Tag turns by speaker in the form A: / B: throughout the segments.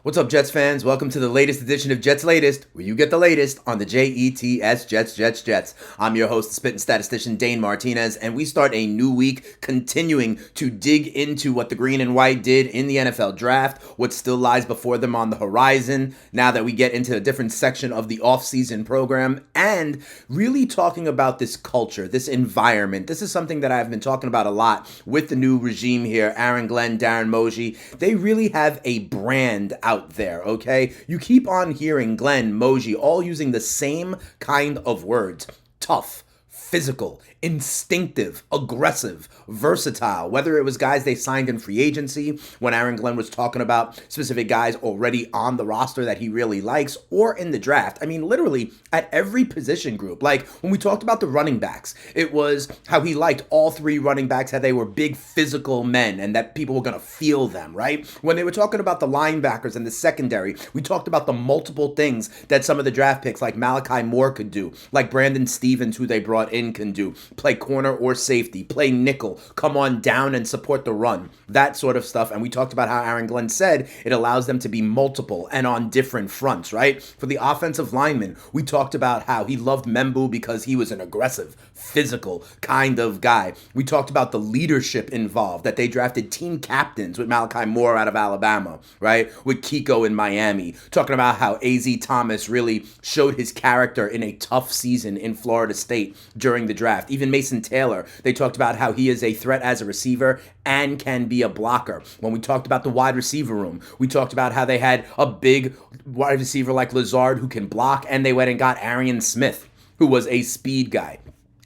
A: What's up, Jets fans? Welcome to the latest edition of Jets Latest, where you get the latest on the Jets, Jets. I'm your host, the spitting statistician, Dane Martinez, and we start a new week continuing to dig into what the green and white did in the NFL draft, what still lies before them on the horizon, now that we get into a different section of the offseason program, and really talking about this culture, this environment. This is something that I've been talking about a lot with the new regime here, Aaron Glenn, Darren Mosey. They really have a brand out there, okay? You keep on hearing Glenn, Mosey, all using the same kind of words. Tough, physical, instinctive, aggressive, versatile, whether it was guys they signed in free agency when Aaron Glenn was talking about specific guys already on the roster that he really likes, or in the draft. I mean, literally at every position group. Like when we talked about the running backs, it was how he liked all three running backs, how they were big physical men and that people were going to feel them, right? When they were talking about the linebackers and the secondary, we talked about the multiple things that some of the draft picks like Malachi Moore could do, like Brandon Stevens, who they brought in, can do. Play corner or safety, play nickel, come on down and support the run, that sort of stuff. And we talked about how Aaron Glenn said it allows them to be multiple and on different fronts, right? For the offensive linemen, we talked about how he loved Membu because he was an aggressive, physical kind of guy. We talked about the leadership involved, that they drafted team captains with Malachi Moore out of Alabama, right? With Kiko in Miami. Talking about how A.Z. Thomas really showed his character in a tough season in Florida State during the draft. Even Mason Taylor, they talked about how he is a threat as a receiver and can be a blocker. When we talked about the wide receiver room, we talked about how they had a big wide receiver like Lazard who can block, and they went and got Arian Smith, who was a speed guy.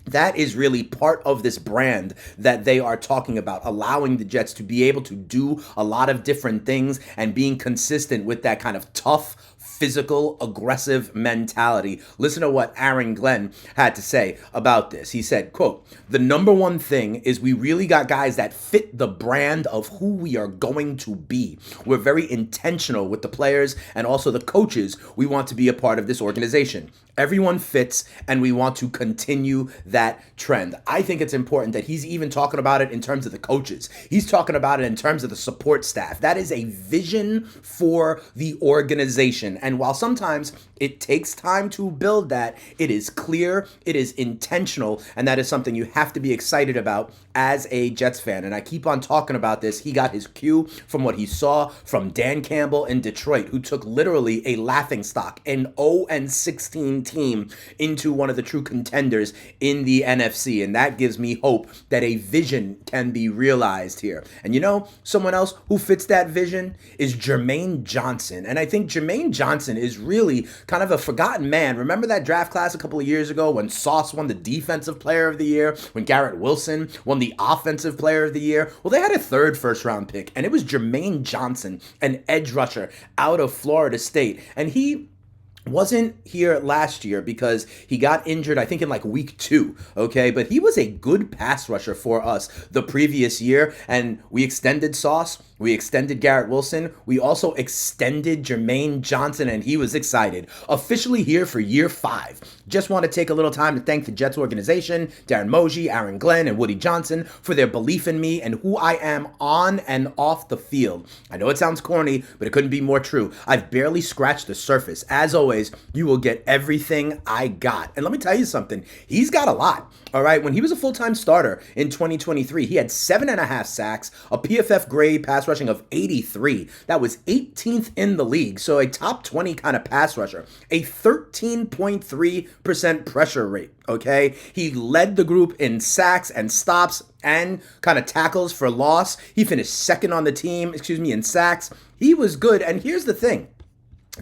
A: That is really part of this brand that they are talking about, allowing the Jets to be able to do a lot of different things and being consistent with that kind of tough, physical, aggressive mentality. Listen to what Aaron Glenn had to say about this. He said, quote, "The number one thing is we really got guys that fit the brand of who we are going to be. We're very intentional with the players and also the coaches we want to be a part of this organization. Everyone fits, and we want to continue that trend." I think it's important that he's even talking about it in terms of the coaches. He's talking about it in terms of the support staff. That is a vision for the organization. And while sometimes it takes time to build that, it is clear, it is intentional, and that is something you have to be excited about as a Jets fan. And I keep on talking about this. He got his cue from what he saw from Dan Campbell in Detroit, who took literally a laughingstock, an 0-16 team, into one of the true contenders in the NFC. And that gives me hope that a vision can be realized here. And you know, someone else who fits that vision is Jermaine Johnson. And I think Jermaine Johnson is really kind of a forgotten man. Remember that draft class a couple of years ago when Sauce won the Defensive Player of the Year, when Garrett Wilson won the Offensive Player of the Year? Well, they had a third first-round pick, and it was Jermaine Johnson, an edge rusher out of Florida State. And he wasn't here last year because he got injured, I think, in like week 2, okay? But he was a good pass rusher for us the previous year, and we extended Sauce, we extended Garrett Wilson, we also extended Jermaine Johnson, and he was excited. Officially here for year 5. Just want to take a little time to thank the Jets organization, Darren Mosey, Aaron Glenn, and Woody Johnson for their belief in me and who I am on and off the field. I know it sounds corny, but it couldn't be more true. I've barely scratched the surface. As always, you will get everything I got. And let me tell you something. He's got a lot. All right. When he was a full-time starter in 2023, he had 7.5 sacks, a PFF grade pass rushing of 83. That was 18th in the league. So a top 20 kind of pass rusher, a 13.3% pressure rate. Okay. He led the group in sacks and stops and kind of tackles for loss. He finished second on the team, in sacks. He was good. And here's the thing.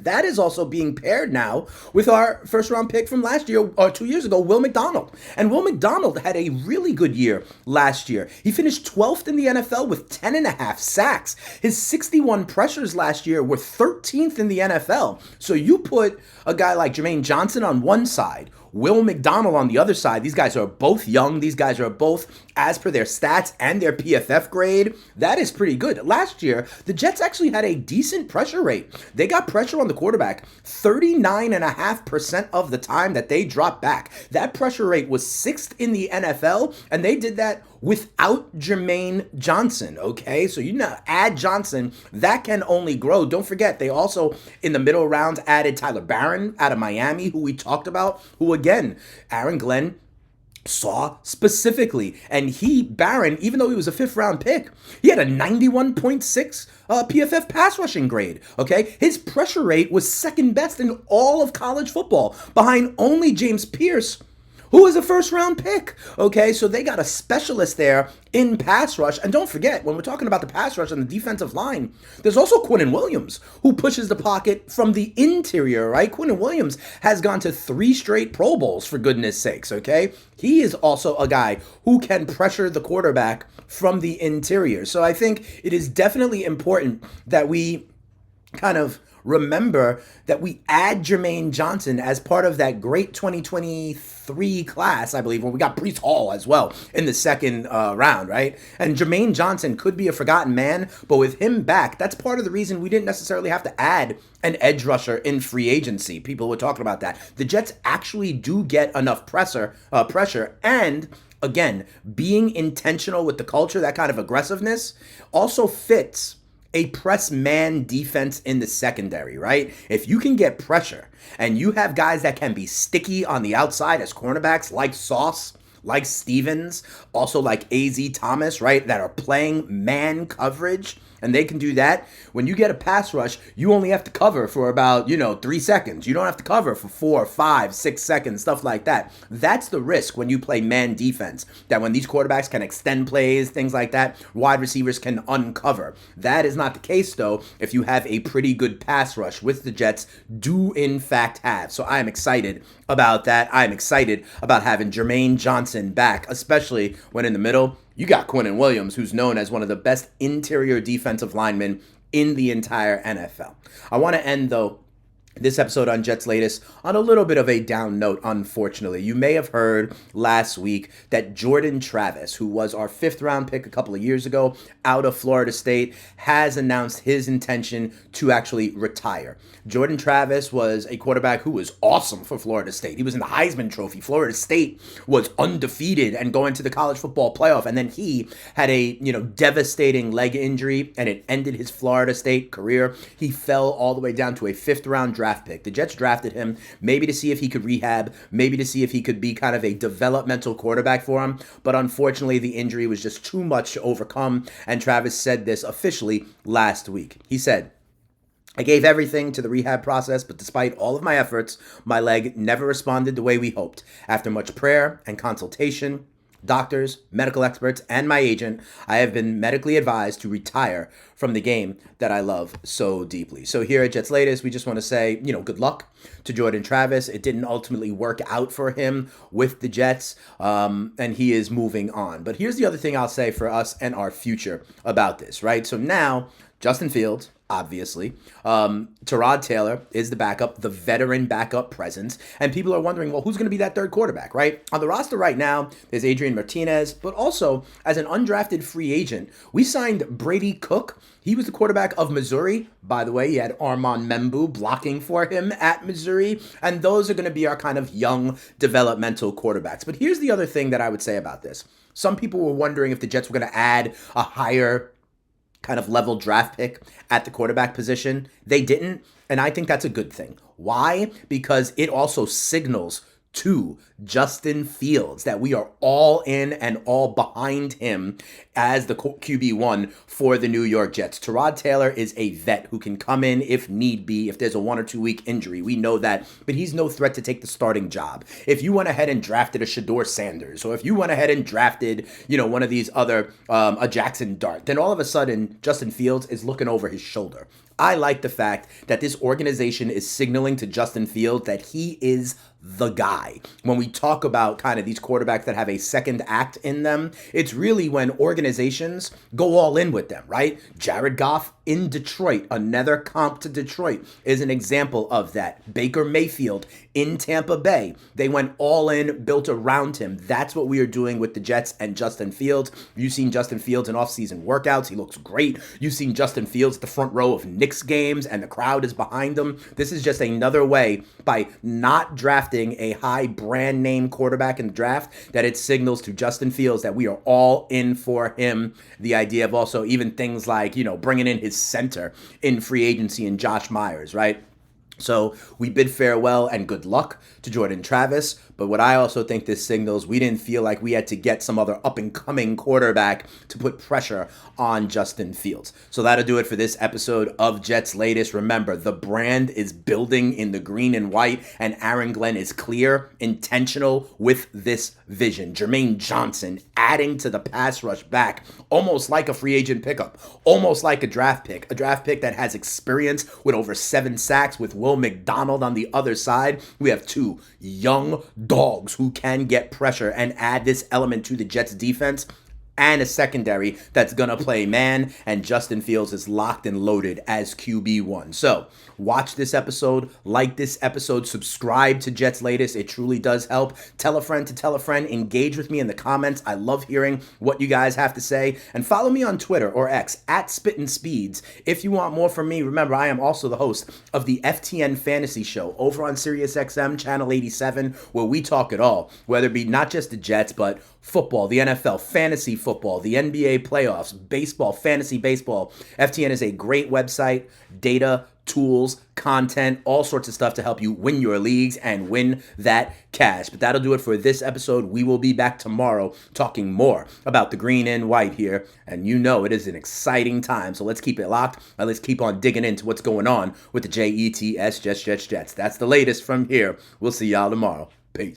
A: That is also being paired now with our first-round pick from last year, or 2 years ago, Will McDonald. And Will McDonald had a really good year last year. He finished 12th in the NFL with 10.5 sacks. His 61 pressures last year were 13th in the NFL. So you put a guy like Jermaine Johnson on one side, Will McDonald on the other side. These guys are both young. These guys are both, as per their stats and their PFF grade, that is pretty good. Last year, the Jets actually had a decent pressure rate. They got pressure on the quarterback 39.5% of the time that they dropped back. That pressure rate was 6th in the NFL, and they did that without Jermaine Johnson, okay? So you now add Johnson, that can only grow. Don't forget, they also, in the middle rounds, added Tyler Barron out of Miami, who we talked about, who, again, Aaron Glenn saw specifically. And Barron, even though he was a 5th round pick, he had a 91.6 PFF pass rushing grade, okay? His pressure rate was 2nd best in all of college football, behind only James Pierce, who was a 1st round pick, okay? So they got a specialist there in pass rush. And don't forget, when we're talking about the pass rush and the defensive line, there's also Quinnen Williams, who pushes the pocket from the interior, right? Quinnen Williams has gone to 3 straight Pro Bowls, for goodness sakes, okay? He is also a guy who can pressure the quarterback from the interior. So I think it is definitely important that we kind of remember that we add Jermaine Johnson as part of that great 2023 class, I believe, when we got Breece Hall as well in the 2nd round, right? And Jermaine Johnson could be a forgotten man, but with him back, that's part of the reason we didn't necessarily have to add an edge rusher in free agency. People were talking about that. The Jets actually do get enough pressure, and again, being intentional with the culture, that kind of aggressiveness, also fits a press man defense in the secondary, right? If you can get pressure and you have guys that can be sticky on the outside as cornerbacks like Sauce, like Stevens, also like A.Z. Thomas, right, that are playing man coverage, and they can do that. When you get a pass rush, you only have to cover for about, 3 seconds. You don't have to cover for 4, 5, 6 seconds, stuff like that. That's the risk when you play man defense, that when these quarterbacks can extend plays, things like that, wide receivers can uncover. That is not the case, though, if you have a pretty good pass rush, which the Jets do, in fact, have. So I am excited about that. I am excited about having Jermaine Johnson back, especially when in the middle, you got Quinnen Williams, who's known as one of the best interior defensive linemen in the entire NFL. I want to end, though, this episode on Jets Latest on a little bit of a down note, unfortunately. You may have heard last week that Jordan Travis, who was our 5th round pick a couple of years ago out of Florida State, has announced his intention to actually retire. Jordan Travis was a quarterback who was awesome for Florida State. He was in the Heisman Trophy. Florida State was undefeated and going to the college football playoff. And then he had a, devastating leg injury, and it ended his Florida State career. He fell all the way down to a 5th round draft pick. The Jets drafted him maybe to see if he could rehab, maybe to see if he could be kind of a developmental quarterback for him. But unfortunately, the injury was just too much to overcome. And Travis said this officially last week. He said, "I gave everything to the rehab process, but despite all of my efforts, my leg never responded the way we hoped. After much prayer and consultation, doctors, medical experts, and my agent, I have been medically advised to retire from the game that I love so deeply." So here at Jets Latest, we just want to say, good luck to Jordan Travis. It didn't ultimately work out for him with the Jets, and he is moving on. But here's the other thing I'll say for us and our future about this, right? So now, Justin Fields, obviously. Tyrod Taylor is the backup, the veteran backup presence. And people are wondering, well, who's going to be that third quarterback, right? On the roster right now, there's Dane Martinez, but also as an undrafted free agent, we signed Brady Cook. He was the quarterback of Missouri. By the way, he had Armand Membu blocking for him at Missouri. And those are going to be our kind of young developmental quarterbacks. But here's the other thing that I would say about this. Some people were wondering if the Jets were going to add a higher kind of level draft pick at the quarterback position. They didn't, and I think that's a good thing. Why? Because it also signals to Justin Fields that we are all in and all behind him as the QB1 for the New York Jets. Tyrod Taylor is a vet who can come in if need be, if there's a 1 or 2 week injury. We know that, but he's no threat to take the starting job. If you went ahead and drafted a Shador Sanders, or if you went ahead and drafted, one of these other, a Jackson Dart, then all of a sudden Justin Fields is looking over his shoulder. I like the fact that this organization is signaling to Justin Fields that he is the guy. When we talk about kind of these quarterbacks that have a second act in them, it's really when organizations go all in with them, right? Jared Goff in Detroit, another comp to Detroit, is an example of that. Baker Mayfield in Tampa Bay, they went all in, built around him. That's what we are doing with the Jets and Justin Fields. You've seen Justin Fields in offseason workouts. He looks great. You've seen Justin Fields at the front row of Knicks games, and the crowd is behind him. This is just another way, by not drafting a high brand name quarterback in the draft, that it signals to Justin Fields that we are all in for him. The idea of also even things like, bringing in his center in free agency and Josh Myers, right? So we bid farewell and good luck to Jordan Travis. But what I also think this signals, we didn't feel like we had to get some other up-and-coming quarterback to put pressure on Justin Fields. So that'll do it for this episode of Jets Latest. Remember, the brand is building in the green and white, and Aaron Glenn is clear, intentional with this vision. Jermaine Johnson adding to the pass rush back, almost like a free agent pickup, almost like a draft pick that has experience with over 7 sacks with Will McDonald on the other side. We have 2 young dogs who can get pressure and add this element to the Jets defense, and a secondary that's going to play man, and Justin Fields is locked and loaded as QB1. So watch this episode, like this episode, subscribe to Jets Latest. It truly does help. Tell a friend to tell a friend. Engage with me in the comments. I love hearing what you guys have to say. And follow me on Twitter or X at Spittin' Speeds. If you want more from me, remember, I am also the host of the FTN Fantasy Show over on SiriusXM Channel 87, where we talk it all, whether it be not just the Jets, but football, the NFL, fantasy football, the NBA playoffs, baseball, fantasy baseball. FTN is a great website, data, tools, content, all sorts of stuff to help you win your leagues and win that cash. But that'll do it for this episode. We will be back tomorrow talking more about the green and white here. And it is an exciting time. So let's keep it locked and let's keep on digging into what's going on with the Jets. That's the latest from here. We'll see y'all tomorrow.